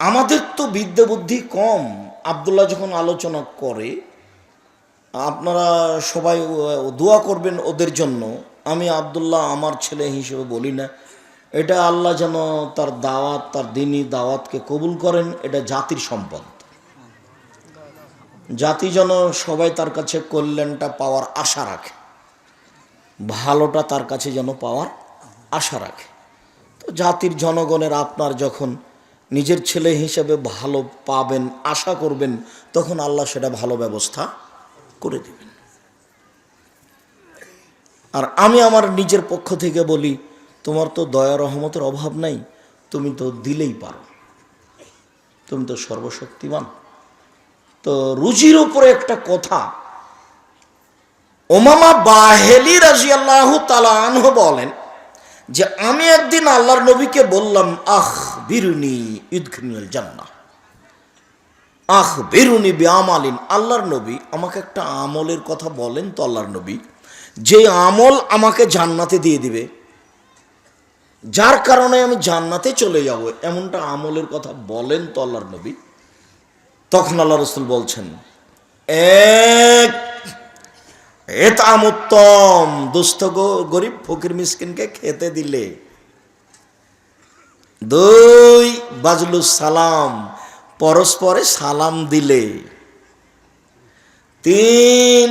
আমাদের তো বিদ্যা বুদ্ধি কম। আব্দুল্লাহ যখন আলোচনা করে, আপনারা সবাই দোয়া করবেন ওদের জন্য। আমি আব্দুল্লাহ আমার ছেলে হিসেবে বলি না, এটা আল্লাহ যেন তার দাওয়াত, তার দিনী দাওয়াতকে কবুল করেন। এটা জাতির সম্পদ। জাতি যেন সবাই তার কাছে কল্যাণটা পাওয়ার আশা রাখে, ভালোটা তার কাছে যেন পাওয়ার আশা রাখে। তো জাতির জনগণের আপনার যখন নিজের ছেলে হিসেবে ভালো পাবেন আশা করবেন, তখন আল্লাহ সেটা ভালো ব্যবস্থা করে দিবেন। আর আমি আমার নিজের পক্ষ থেকে বলি, তোমার তো দয়া রহমতের অভাব নাই, তুমি তো দিলেই পারো, তুমি তো সর্বশক্তিমান। তো রুজির উপরে একটা কথা, উমামা বাহেলি রাদিয়াল্লাহু তাআলা আনহু বলেন যে আমি একদিন আল্লাহর নবীকে বললাম, আখবিরনি ইদখিলুল জান্নাহ, আখবিরনি বিআমালিন। আল্লাহর নবী আমাকে একটা আমলের কথা বলেন তো আল্লাহর নবী, যে আমল আমাকে জান্নাতে দিয়ে দিবে, যার কারণে আমি জান্নাতে চলে যাব, এমনটা আমলের কথা বলেন তো আল্লাহর নবী। তখন আল্লাহ রাসূল বলছেন, এক এতাম উত্তম, দুস্থ গরিব ফকির মিসকিনকে খেতে দিলে। দুই বাজলুস সালাম, পরস্পরে সালাম দিলে। তিন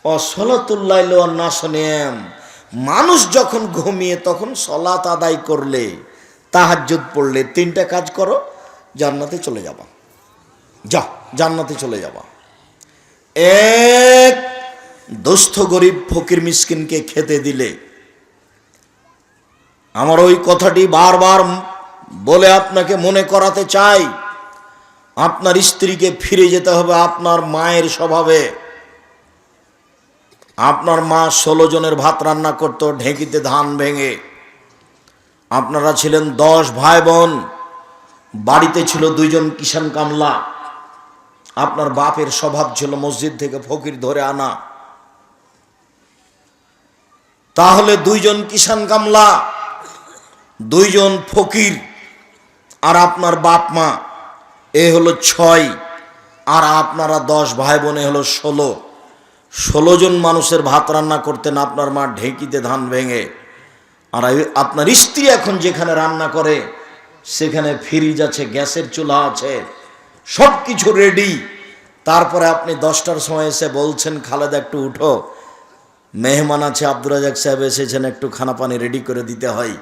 অসলাতুল লাইল ওয়ান নাস নিয়াম, মানুষ যখন ঘুমিয়ে তখন সলাত আদায় করলে, তাহাজ্জুদ পড়লে, তিনটা কাজ করো, জান্নাতে চলে যাবা। যা, জান্নাতে চলে যাবা। এক, দুস্থ গরিব ফকির মিসকিনকে খেতে দিলে। আমার ওই কথাটি বারবার বলে আপনাকে মনে করাতে চাই, আপনার স্ত্রীকে ফিরে যেতে হবে আপনার মায়ের স্বভাবে। আপনার মা 16 জনের ভাত রান্না করত ঢেঁকিতে ধান ভেঙে। আপনারা ছিলেন 10 ভাই বোন, বাড়িতে ছিল 2 জন কিষান কামলা। আপনার বাপের স্বভাব ছিল মসজিদ থেকে ফকির ধরে আনা। তাহলে 2 জন কিষান কামলা, 2 জন ফকির, আর আপনার বাপ মা, এ হলো 6, আর আপনারা 10 ভাই বোনে হলো 16 জন মানুষের ভাত রান্না করতেন আপনার মা ঢেঁকিতে ধান ভেঙে। আর আপনার স্ত্রী এখন যেখানে রান্না করে সেখানে ফ্রিজ আছে, গ্যাসের চুলা আছে, সব কিছু রেডি। তারপরে আপনি 10টার সময় এসে বলছেন, খালেদা একটু উঠো, মেহমান আছে, আব্দুর রাজাক সাহেব এসেছেন, একটু খানা পানি রেডি করে দিতে হয়।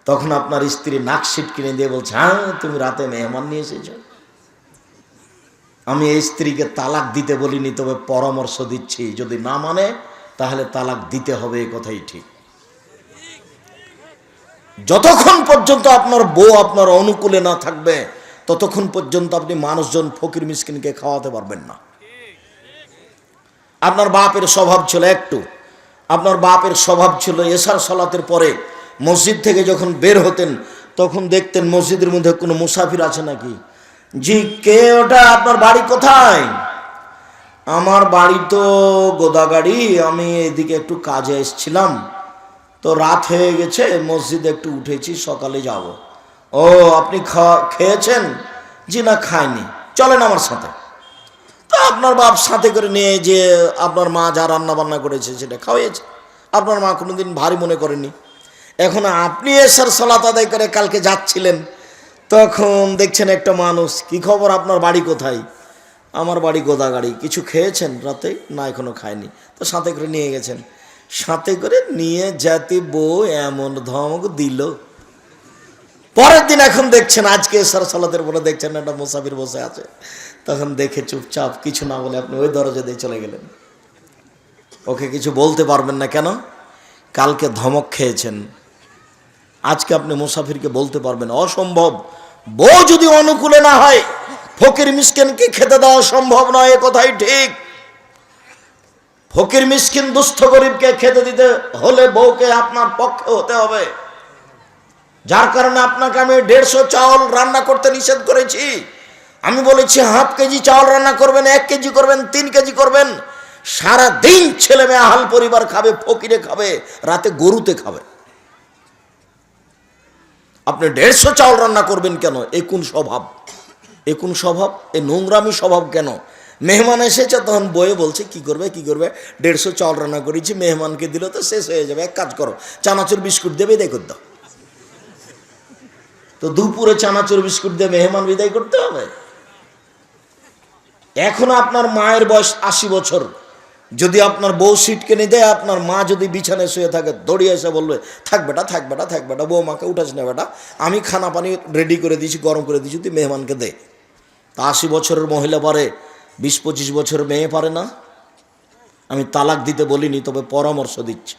তখন আপনার স্ত্রী নাকশিট কিনে দিয়ে বলছে, হ্যাঁ তুমি রাতে মেহমান নিয়ে এসেছ। আমি এই স্ত্রীকে তালাক দিতে বলিনি, তবে পরামর্শ দিচ্ছি, যদি না মানে তাহলে তালাক দিতে হবে, এই কথাই ঠিক। যতক্ষণ পর্যন্ত আপনার বউ আপনার অনুকূলে না থাকবে, ততক্ষণ পর্যন্ত আপনি মানুষজন ফকির মিসকিনকে খাওয়াতে পারবেন না। আপনার বাপের স্বভাব ছিল একটু, আপনার বাপের স্বভাব ছিল এশার সালাতের পরে মসজিদ থেকে যখন বের হতেন তখন দেখতেন মসজিদের মধ্যে কোনো মুসাফির আছে নাকি। জি, কে ওটা? আপনার বাড়ি কোথায়? আমার বাড়ি তো গোদাগাড়ি, আমি এদিকে একটু কাজে এসেছিলাম, তো রাত হয়ে গেছে, মসজিদে একটু উঠেছি, সকালে যাব। ও, আপনি খেয়েছেন? জি না, খাইনি, চলেন আমার সাথে। তো আপনার বাপ সাথে করে নিয়ে যে আপনার মা যা রান্না বান্না করেছে সেটা খাওয়াইছে। আপনার মা কোনোদিন ভারী মনে করেনি। এখন আপনি এসার সালাত আদায় করে কালকে যাচ্ছিলেন, তখন দেখছেন একটা মানুষ, কি খবর, আপনার বাড়ি কোথায়? আমার বাড়ি গোদাগাড়ি। কিছু খেয়েছেন রাতে? না, এখনো খায়নি। তো সাথে করে নিয়ে গেছেন। সাথে করে নিয়ে যেতে বউ এমন ধমক দিল। পরের দিন এখন দেখছেন, আজকে এসার সালাতের পরে দেখছেন একটা মুসাফির বসে আছে, তখন দেখে চুপচাপ কিছু না বলে আপনি ওই দরজা দিয়ে চলে গেলেন। ওকে কিছু বলতে পারবেন না, কেন? কালকে ধমক খেয়েছেন, আজকে আপনি মুসাফিরকে বলতে পারবেন? অসম্ভব। বউ যদি অনুকূলে না হয় ফকির মিসকিনকে খেতে দেওয়া সম্ভব নয়, এ কথাই ঠিক। ফকির মিসকিন দুস্থ গরিবকে খেতে দিতে হলে বউকে আপনার পক্ষে হতে হবে। যার কারণে আপনাকে আমি 150 চাউল রান্না করতে নিষেধ করেছি। আমি বলেছি হাফ কেজি চাউল রান্না করবেন, 1 কেজি করবেন, 3 কেজি করবেন। সারা দিন ছেলে মেয়ে আহাল পরিবার খাবে, ফকিরে খাবে, রাতে গরুতে খাবে। আপনি 150 চাউল রান্না করবেন কেন? এ কোন স্বভাব? এ কোন স্বভাব? এ নোংরামি স্বভাব কেন? মেহমান এসেছে তখন বয়ে বলছে কি করবে 150 চাউল রান্না করেছি, মেহমানকে দিল তো শেষ হয়ে যাবে, এক কাজ করো চানাচুর বিস্কুট দেবে বিদায় করে দাও। তো দুপুরে চানাচুর বিস্কুট দিয়ে মেহমান বিদায় করতে হবে? এখন আপনার মায়ের বয়স 80 বছর, যদি আপনার বউ সিট কিনে দেয়, আপনার মা যদি বিছানায় শুয়ে থাকে, দৌড়িয়ে এসে বলবে থাক বেটা বউ মাকে উঠাস না বেটা, আমি খানা পানি রেডি করে দিয়েছি, গরম করে দিয়েছি, তুই মেহমানকে দে। তা 80 বছরের মহিলা পারে, 20-25 বছরের মেয়ে পারে না? আমি তালাক দিতে বলিনি, তবে পরামর্শ দিচ্ছি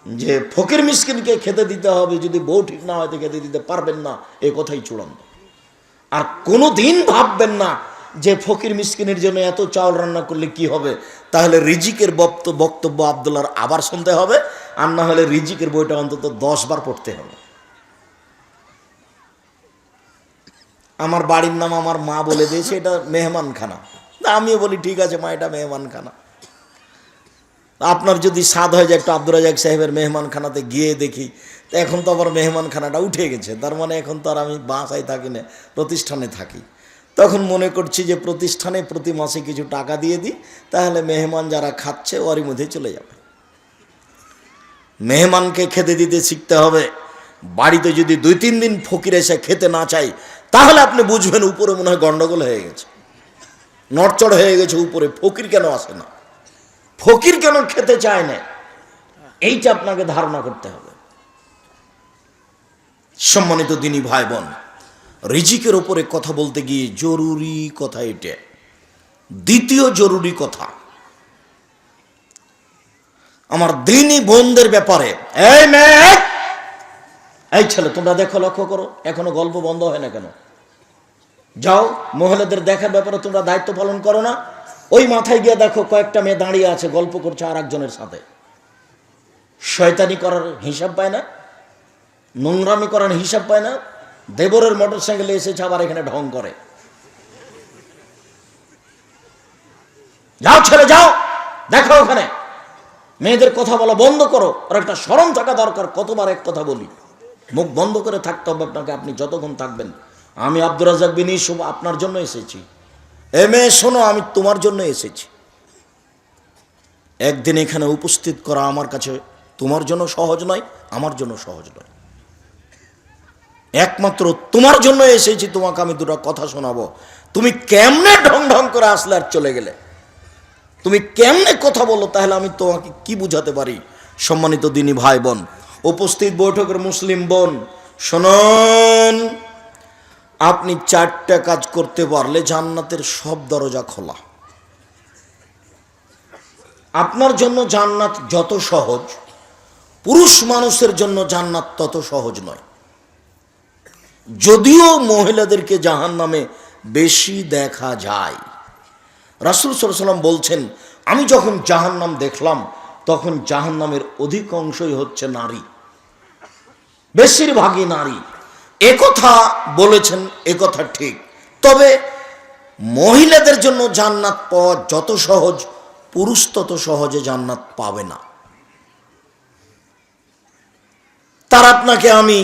যে ফকির মিসকিনকে খেতে দিতে হবে, যদি বউ ঠিক না হয় তো খেতে দিতে পারবেন না, এ কথাই চূড়ান্ত। আর কোনো দিন ভাববেন না যে ফকির মিসকিনের জন্য এত চাউল রান্না করলে কি হবে, তাহলে রিজিকের বক্তব্য আব্দুল্লাহর আবার শুনতে হবে, আর না হলে রিজিকের বইটা অন্তত 10 বার পড়তে হবে। আমার বাড়ির নাম আমার মা বলে দিয়েছে এটা মেহমানখানা, আমিও বলি ঠিক আছে মা এটা মেহমানখানা। আপনার যদি স্বাদ হয় যে একটা আব্দুর রাজ্জাক সাহেবের মেহমানখানাতে গিয়ে দেখি, তো এখন তো আবার মেহমানখানাটা উঠে গেছে, তার মানে এখন তো আর আমি বাসায় থাকি না, প্রতিষ্ঠানে থাকি। তখন মনে করছি যে প্রতিষ্ঠানে প্রতি মাসে কিছু টাকা দিয়ে দিই, তাহলে মেহমান যারা খাচ্ছে ওরই মধ্যে চলে যাবে। মেহমানকে খেতে দিতে শিখতে হবে। বাড়িতে যদি 2-3 দিন ফকির এসে খেতে না চাই, তাহলে আপনি বুঝবেন উপরে মনে হয় গন্ডগোল হয়ে গেছে, নড়চড় হয়ে গেছে উপরে। ফকির কেন আসে না, ফকির কেন খেতে চায় না, এইটা আপনাকে ধারণা করতে হবে। সম্মানিত দিনী ভাই বোন, রিজিকের ওপরে কথা বলতে গিয়ে জরুরি কথা এটা, দ্বিতীয় জরুরি কথা আমার দিনী বোনদের ব্যাপারে। এই মেয়ে, এই ছেলে, তোমরা দেখো, লক্ষ্য করো, এখনো গল্প বন্ধ হয় না কেন? যাও, মহিলাদের দেখার ব্যাপারে তোমরা দায়িত্ব পালন করো না? ওই মাথায় গিয়ে দেখো কয়েকটা মেয়ে দাঁড়িয়ে আছে, গল্প করছে আর একজনের সাথে। শয়তানি করার হিসাব পায় না, নোংরামি করার হিসাব পায় না, দেবরের মোটর সাইকেলে এসেছে আবার এখানে ঢং করে। যাও ছেলে যাও, দেখো ওখানে মেয়েদের কথা বলা বন্ধ করো, আর একটা শরম থাকা দরকার। কতবার এক কথা বলি, মুখ বন্ধ করে থাকতে হবে আপনাকে, আপনি যতক্ষণ থাকবেন। আমি আব্দুর রাজ্জাক বিন ইউসুফ আপনার জন্য এসেছি। এ মেয়ে শোনো, আমি তোমার জন্য এসেছি। একদিন এখানে উপস্থিত করা আমার কাছে তোমার জন্য সহজ নয়, আমার জন্য সহজ নয়। একমাত্র তোমার জন্য এসেছি, তোমাকে আমি দুটো কথা শোনাবো। তুমি কেমনে ঢং ঢং করে আসলে আর চলে গেলে, তুমি কেমনে কথা বলো, তাহলে আমি তোমাকে কি বুঝাতে পারি? সম্মানিত দিনী ভাই বোন, উপস্থিত বৈঠকের মুসলিম বোন, শুনুন, আপনি 4টা কাজ করতে পারলে জান্নাতের সব দরজা খোলা। আপনার জন্য জান্নাত যত সহজ, পুরুষ মানুষের জন্য জান্নাত তত সহজ নয়। যদিও মহিলাদেরকে জাহান্নামে বেশি দেখা যায়। রাসূল সাল্লাল্লাহু আলাইহি ওয়াসাল্লাম বলছেন, আমি যখন জাহান্নাম দেখলাম, তখন জাহান্নামের অধিকাংশই হচ্ছে নারী, বেশিরভাগই নারী। একথা বলেছেন, একথা ঠিক। তবে মহিলাদের জন্য জান্নাত পাওয়া যত সহজ, পুরুষ তত সহজে জান্নাত পাবে না। তার আপনাকে আমি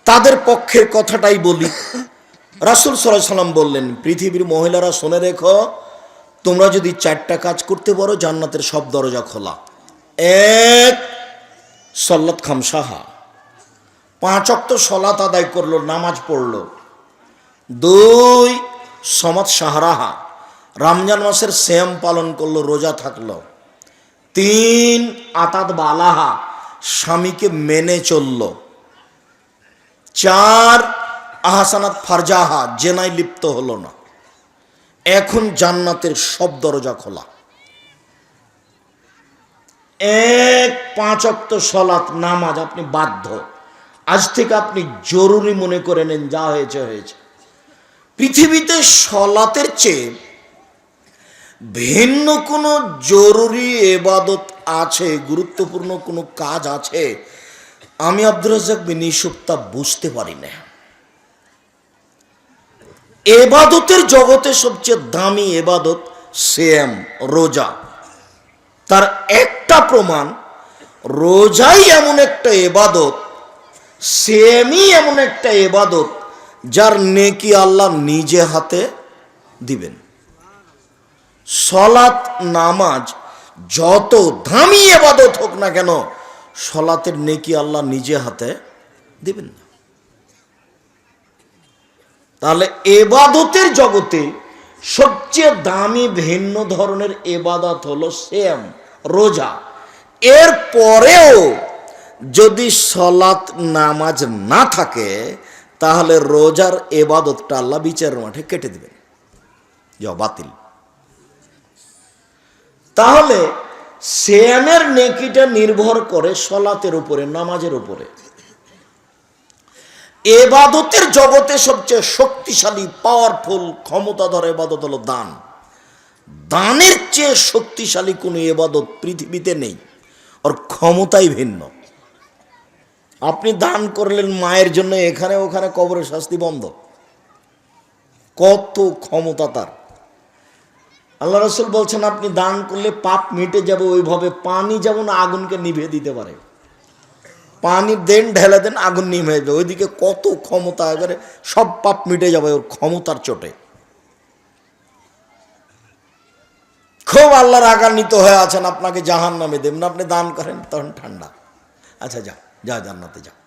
তাদের পক্ষের কথাটাই বলি। রাসূল সাল্লাল্লাহু আলাইহি ওয়াসাল্লাম বললেন, পৃথিবীর মহিলারা শুনে রেখো, তোমরা যদি 4টা কাজ করতে পারো, জান্নাতের সব দরজা খোলা। 1, সল্লাত খামসাহা, 5 ওয়াক্ত সলাত আদায় করলো, নামাজ পড়লো। 2, সমাত শাহরাহা, রমজান মাসের সিয়াম পালন করলো, রোজা থাকলো। 3, আতাত বালাহা, স্বামীকে মেনে চললো। 4, আহসানাত ফারজাহা, জেনায় লিপ্ত হলো না। এখন জান্নাতের সব দরজা খোলা। 1, 5 ওয়াক্ত সলাত, নামাজ আপনি বাধ্য, আজ থেকে আপনি জরুরি মনে করে নেন, যা হয়েছে হয়েছে। পৃথিবীতে সলাতের চেয়ে ভিন্ন কোনো জরুরি ইবাদত আছে, গুরুত্বপূর্ণ কোনো কাজ আছে, আমি আব্দুর রাজ্জাক বিন ইউসুফ তা বুঝতে পারি না। এবাদতের জগতে সবচেয়ে দামি এবাদত সিয়াম, রোজা। তার একটা প্রমাণ, রোজাই এমন একটা ইবাদত, সিয়ামই এমন একটা ইবাদত যার নেকি আল্লাহ নিজে হাতে দিবেন। সলাত নামাজ যত দামি ইবাদত হোক না কেন, সলাতের নেকি আল্লাহ নিজে হাতে দিবেন না। তাহলে ইবাদতের জগতে সবচেয়ে দামি ভিন্ন ধরনের ইবাদত হলো সিয়াম, রোজা। এর পরেও যদি সলাত নামাজ না থাকে, তাহলে রোজার ইবাদতটা আল্লাহ বিচারের মাঠে কেটে দিবেন, যা বাতিল। তাহলে সিয়ামের নেকিটা নির্ভর করে সলাতের উপরে, নামাজের উপরে। ইবাদতের জগতে সবচেয়ে শক্তিশালী, পাওয়ারফুল, ক্ষমতাধর ইবাদত হলো দান। দানের চেয়ে শক্তিশালী কোনো ইবাদত পৃথিবীতে নেই, ওর ক্ষমতাই ভিন্ন। আপনি দান করলেন মায়ের জন্য, এখানে ওখানে কবরের শাস্তি বন্ধ। কত ক্ষমতা তার! আল্লাহ রাসূল বলছেন আপনি দান করলে পাপ মিটে যাবে, ওইভাবে পানি যেমন আগুনকে নিভিয়ে দিতে পারে। পানি দেন, ঢেলে দেন, আগুন নিভে যাবে। ওইদিকে কত ক্ষমতা, এবারে সব পাপ মিটে যাবে ওর ক্ষমতার চোটে। খুব আল্লাহ রাগান্বিত হয়ে আছেন, আপনাকে জাহান্নামে দেবেন, আপনি দান করেন, তখন ঠান্ডা। আচ্ছা যাও, যা জান্নাতে যাও।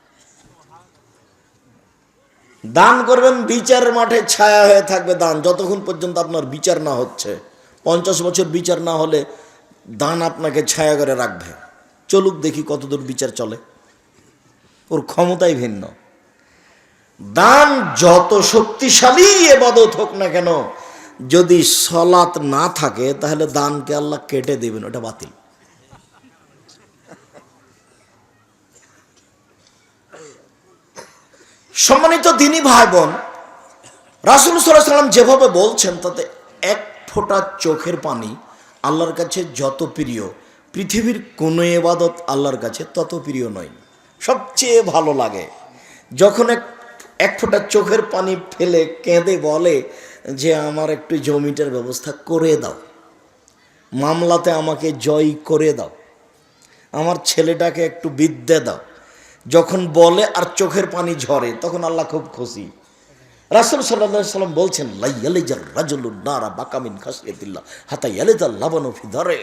দান করবেন, বিচারের মাঠে ছায়া হয়ে থাকবে দান, যতক্ষণ পর্যন্ত আপনার বিচার না হচ্ছে। 50 বছর বিচার না হলে দান আপনাকে ছায়া করে রাখবে। চলুক দেখি কতদূর বিচার চলে। ওর ক্ষমতাই ভিন্ন। দান যত শক্তিশালী ইবাদত হোক না কেন, যদি সলাত না থাকে তাহলে দানকে আল্লাহ কেটে দেবেন, ওটা বাতিল। সম্মানিত দ্বীনি ভাই বোন, রাসূল সাল্লাল্লাহু আলাইহি ওয়াসাল্লাম যেভাবে বলছেন, তাতে এক ফোঁটা চোখের পানি আল্লাহর কাছে যত প্রিয়, পৃথিবীর কোনো ইবাদত আল্লাহর কাছে তত প্রিয় নয়। সবচেয়ে ভালো লাগে যখন এক ফোঁটা চোখের পানি ফেলে কেঁদে বলে যে আমার একটু জমিটার ব্যবস্থা করে দাও, মামলাতে আমাকে জয় করে দাও, আমার ছেলেটাকে একটু বিদ্যা দাও। যখন বলে আর চোখের পানি ঝরে, তখন আল্লাহ খুব খুশি। রাসূল সাল্লাল্লাহু আলাইহি ওয়াসাল্লাম বলছেন লা ইয়ালিজার রাজুলুন নারা বাকামিন খাসিয়াতিল্লাহ হাতা ইয়ালিজাল লাবানু ফি দারে।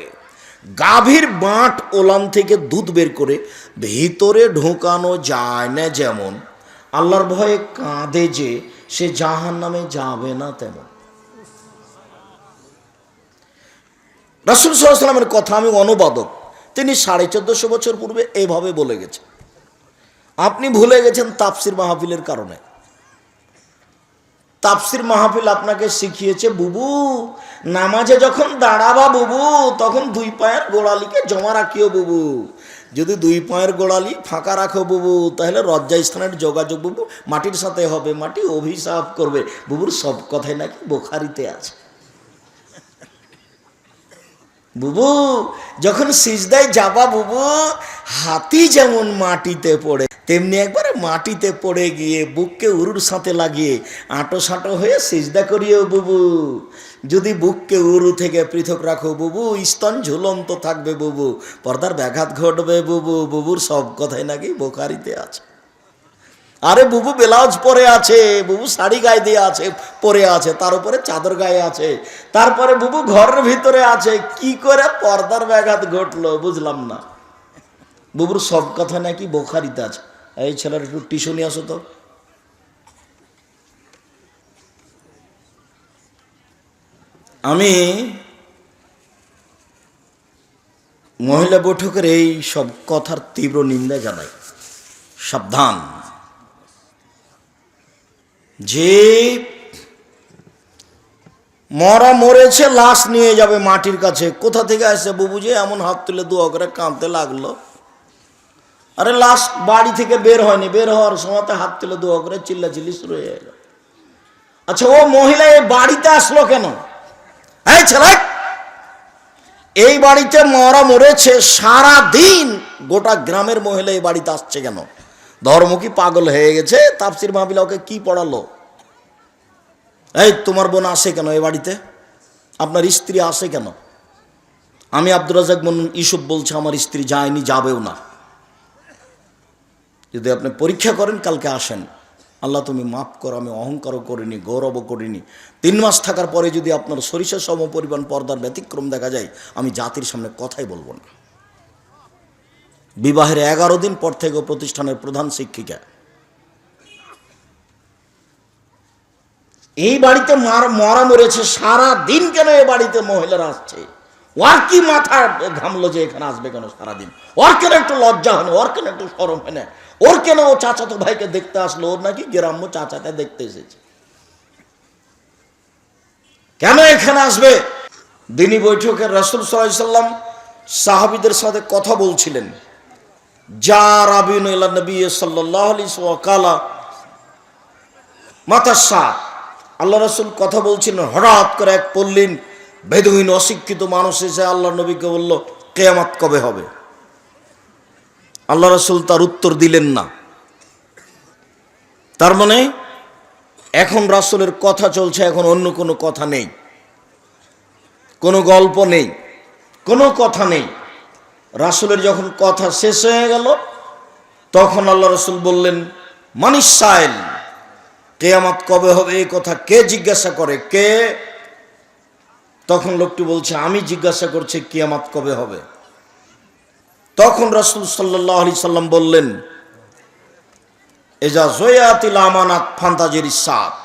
গাভীর বাঁট ওলান থেকে দুধ বের করে ভিতরে ঢোকানো যায় না যেমন, আল্লাহর ভয়ে কাঁদে যে সে জাহান্নামে যাবে না তেমন। রাসূল সাল্লাল্লাহু আলাইহি ওয়াসাল্লামের কথা আমি অনুবাদক, তিনি 1450 বছর পূর্বে এভাবে বলে গেছেন। আপনি ভুলে গেছেন তাফসির মাহফিলের কারণে। তাফসির মাহফিল আপনাকে শিখিয়েছে বুবু নামাজে যখন দাঁড়াবা বুবু, তখন 2 পায়ের গোড়ালিকে জমা রাখিও বুবু। যদি 2 পায়ের গোড়ালি ফাঁকা রাখো বুবু, তাহলে লজ্জাস্থানের যোগাযোগ বুবু মাটির সাথে হবে, মাটি অভিশাপ করবে। বুবুর সব কথাই নাকি বুখারীতে আছে। বুবু যখন সিজদায় যাবা বুবু, হাতি যেমন মাটিতে পড়ে, তেমনি একবারে মাটিতে পড়ে গিয়ে বুককে উরুর সাথে লাগিয়ে আঁটো সাঁটো হয়ে সিজদা করিও বুবু। যদি বুককে উরু থেকে পৃথক রাখো বুবু, স্তন ঝুলন্ত থাকবে বুবু, পর্দার ব্যাঘাত ঘটবে বুবু। বুবুর সব কথাই নাকি বুখারীতে আছে। আরে বুবু ব্লাউজ পরে আছে, বুবু শাড়ি গায়ে দিয়ে আছে, পরে আছে, তার উপরে চাদর গায়ে আছে, তারপরে বুবু ঘরের ভিতরে আছে। কি করে পর্দার ব্যাঘাত ঘটলো বুঝলাম না। বুবুর সব কথা নাকি বুখারীতে আছে। এই ছেলের একটু টিস্যু নিয়ে আসো তো। আমি মহিলা বৈঠকের এই সব কথার তীব্র নিন্দা জানাই। সাবধান, যে মরা মরেছে লাশ নিয়ে যাবে মাটির কাছে, কোথা থেকে আসে বুবু যে এমন হাত তুলে দোয়া করে কাঁদতে লাগলো। আরে লাশ বাড়ি থেকে বের হয়নি, বের হওয়ার সময়তে হাত তুলে দোয়া করে চিল্লাচিল্লি শুরু হয়ে গেল। আচ্ছা ও মহিলা এই বাড়িতে আসলো কেন? এই ছেলে, এই বাড়িতে মরা মরেছে, সারা দিন গোটা গ্রামের মহিলা এই বাড়িতে আসছে কেন? ধর্ম কি পাগল হয়ে গেছে? তাফসির মাহফিলে ওকে কি পড়ালো? এই তোমার বোন আসে কেন এই বাড়িতে? আপনার স্ত্রী আসে কেন? আমি আব্দুর রাজ্জাক ইউসুফ বলছি আমার স্ত্রী যায়নি, যাবেও না। যদি আপনি পরীক্ষা করেন কালকে আসেন, আল্লাহ তুমি মাফ করো, আমি অহংকারও করিনি, গৌরবও করিনি। 3 মাস থাকার পরে যদি আপনার সরিষা সম পরিমাণ পর্দার ব্যতিক্রম দেখা যায়, আমি জাতির সামনে কথাই বলবো না। বিবাহের 11 দিন পর থেকে প্রতিষ্ঠানের প্রধান শিক্ষিকা। এই বাড়িতে মরা মরেছে, সারা দিন কেন এই বাড়িতে মহিলারা আসছে? ওর কি মাথা ঘামলো যে এখানে আসবে কেন সারাদিন? ওর কেন একটু লজ্জা হয় না? ওর কেন একটু শরম হয় না? ওর কেন ও চাচাতো ভাইকে দেখতে আসলো? ওর নাকি গ্রাম্য চাচাটা দেখতে এসেছে, কেন এখানে আসবে? দিনী বৈঠকে রাসূল সাল্লাল্লাহু আলাইহি সাল্লাম সাহাবীদের সাথে কথা বলছিলেন। যা রাবিন ইলা নবী সাল্লাল্লাহু আলাইহি ওয়াসাল্লাম মাতাসা, আল্লাহ রাসূল কথা বলছিলেন, হঠাৎ করে এক পল্লীন বেদুইন অশিক্ষিত মানুষ এসে আল্লাহ নবীকে বলল, কিয়ামত কবে হবে? আল্লাহ রাসূল তার উত্তর দিলেন না। তার মানে এখন রাসূলের কথা চলছে, এখন অন্য কোনো কথা নেই, কোনো গল্প নেই, কোনো কথা নেই। রাসূলের যখন কথা শেষ হয়ে গেল, তখন আল্লাহ রাসূল বললেন, মানিস সাইল, কিয়ামত কবে হবে এই কথা কে জিজ্ঞাসা করে? কে? তখন লোকটি বলছে, আমি জিজ্ঞাসা করছি কিয়ামত কবে হবে। তখন রাসূল সাল্লাল্লাহু আলাইহি সাল্লাম বললেন, এজা জয়াতিল আমানাত ফান্তাজির সাত,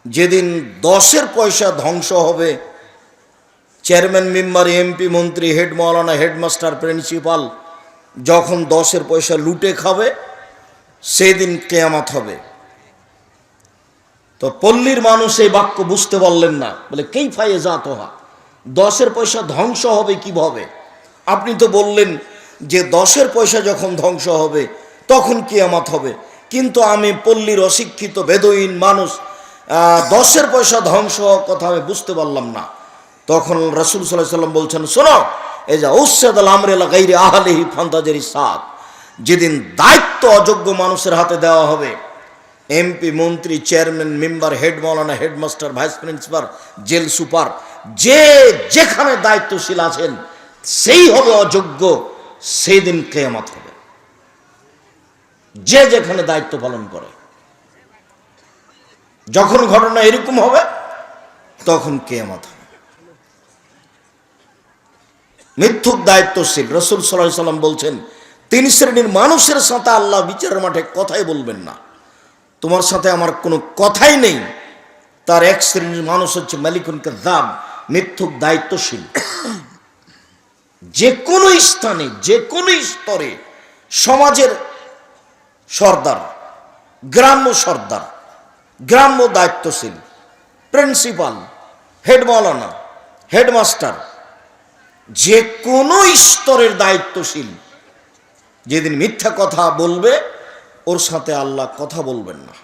যেদিন 10-এর পয়সা ধ্বংস হবে, চেয়ারম্যান, মেম্বার, এমপি, মন্ত্রী, হেড মাওলানা, হেডমাস্টার, প্রিন্সিপাল যখন 10-এর পয়সা লুটে খাবে, সেদিন কিয়ামত হবে। তো পল্লীর মানুষ এই বাক্য বুঝতে পারলেন না, বলে কাইফা ইয়াজাতুহা, 10-এর পয়সা ধ্বংস হবে কিভাবে? আপনি তো বললেন যে 10-এর পয়সা যখন ধ্বংস হবে তখন কিয়ামত হবে, কিন্তু আমি পল্লীর অশিক্ষিত বেদুইন মানুষ, 10-এর পয়সা ধ্বংস হওয়ার কথা আমি বুঝতে পারলাম না। তখন রাসূল সাল্লাল্লাহু আলাইহি সাল্লাম বলছেন, শোনো, এজা উসসাদাল আমরি লা গায়রি আহলিহি ফান্তাজিরি সাত, যেদিন দায়িত্ব অযোগ্য মানুষের হাতে দেওয়া হবে, এমপি, মন্ত্রী, চেয়ারম্যান, মেম্বার, হেড মাওলানা, headmaster, vice principal, jail super, যে যেখানে দায়িত্বশীল আছেন সেই হবে অযোগ্য, সেই দিন কিয়ামত হবে। যে যেখানে দায়িত্ব পালন করে, যখন ঘটনা এরকম হবে তখন কিয়ামত হবে। মিথ্যুক দায়িত্বশীল, রাসূল সাল্লাল্লাহু আলাইহি সাল্লাম বলছেন, 3 শ্রেণীর মানুষের সাথে আল্লাহ বিচারের মাঠে কথাই বলবেন না। তোমার সাথে আমার কোনো কথাই নেই। তার 1 শ্রেণীর মানুষ হচ্ছে মালিকুন কাযাব, মিথ্যুক দায়িত্বশীল। যে কোনো স্থানে, যে কোনো স্তরে, সমাজের সর্দার, গ্রাম্য সর্দার, গ্রাম্য দায়িত্বশীল, প্রিন্সিপাল, হেড মাওলানা, হেডমাস্টার, যে কোনো স্তরের দায়িত্বশীল যেদিন মিথ্যা কথা বলবে, ওর সাথে আল্লাহ কথা বলবেন না।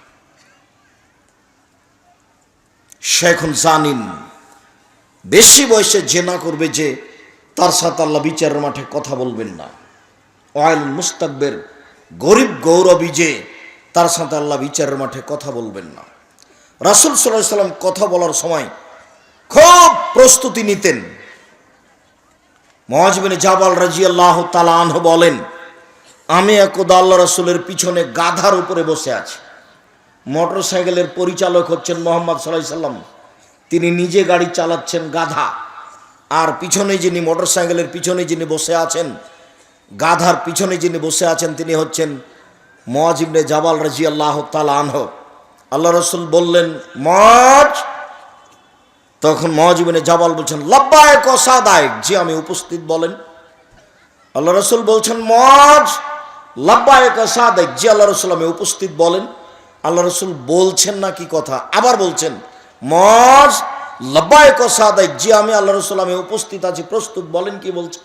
সে এখন জানিন বেশি বয়সে জেনা করবে, যে তার সাথে আল্লাহ বিচারের মাঠে কথা বলবেন না। ওয়াইল মুস্তাকবির, গরিব গৌরবী, যে তার সাথে আল্লাহ বিচারের মাঠে কথা বলবেন না। রাসূল সাল্লাল্লাহু আলাইহি সাল্লাম কথা বলার সময় খুব প্রস্তুতি নিতেন। মুআয বিন জাবাল রাদিয়াল্লাহু তাআলা আনহু বলেন, আমি একদা আল্লাহ রাসূলের পিছনে গাধার উপরে বসে আছি। মোটরসাইকেলের পরিচালক হচ্ছেন মুহাম্মদ সাল্লাল্লাহু আলাইহি সাল্লাম, তিনি নিজে গাড়ি চালাচ্ছেন গাধা, আর পিছনে যিনি, মোটরসাইকেলের পিছনে যিনি বসে আছেন, গাধার পিছনে যিনি বসে আছেন, তিনি হচ্ছেন মুআয ইবনে জাবাল রাদিয়াল্লাহু তাআলা আনহু। আল্লাহ রাসূল বললেন, মুআয। তখন মুআয ইবনে জাবাল বলছেন, লাব্বাইক ওয়া সাদাইক, জি আমি উপস্থিত, বলেন। আল্লাহ রাসূল বলছেন, মুআয লাব্বাইক ওয়া সাদাইক, জি আল্লাহ রাসূল আমি উপস্থিত, বলেন। আল্লাহ রাসূল বলছেন না কি কথা, আবার বলছেন, মুআয লাব্বাইক ওয়া সাদাইক, জি আমি আল্লাহ রাসূল আমি উপস্থিত আছি, প্রস্তুত, বলেন কি বলছেন।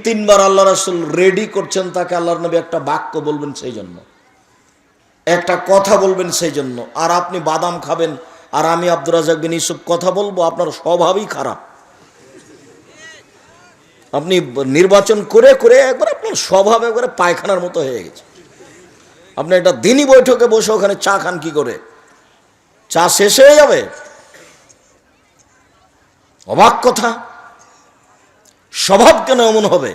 তিনবার আল্লাহ রাসূল রেডি করছেন তাকে, আল্লাহর নবী একটা বাক্য বলবেন সেই জন্য, একটা কথা বলবেন সেই জন্য। আর আপনি বাদাম খাবেন আর আমি আব্দুর রাজ্জাক বিন ইউসুফ কথা বলবো, আপনার স্বভাবই খারাপ। আপনি নির্বাচন করে করে একবার আপনার স্বভাব একবারে পায়খানার মতো হয়ে গেছে। আপনি একটা দিনই বৈঠকে বসে ওখানে চা খান কি করে? চা শেষ হয়ে যাবে, অবাক কথা। স্বভাব কেন এমন হবে?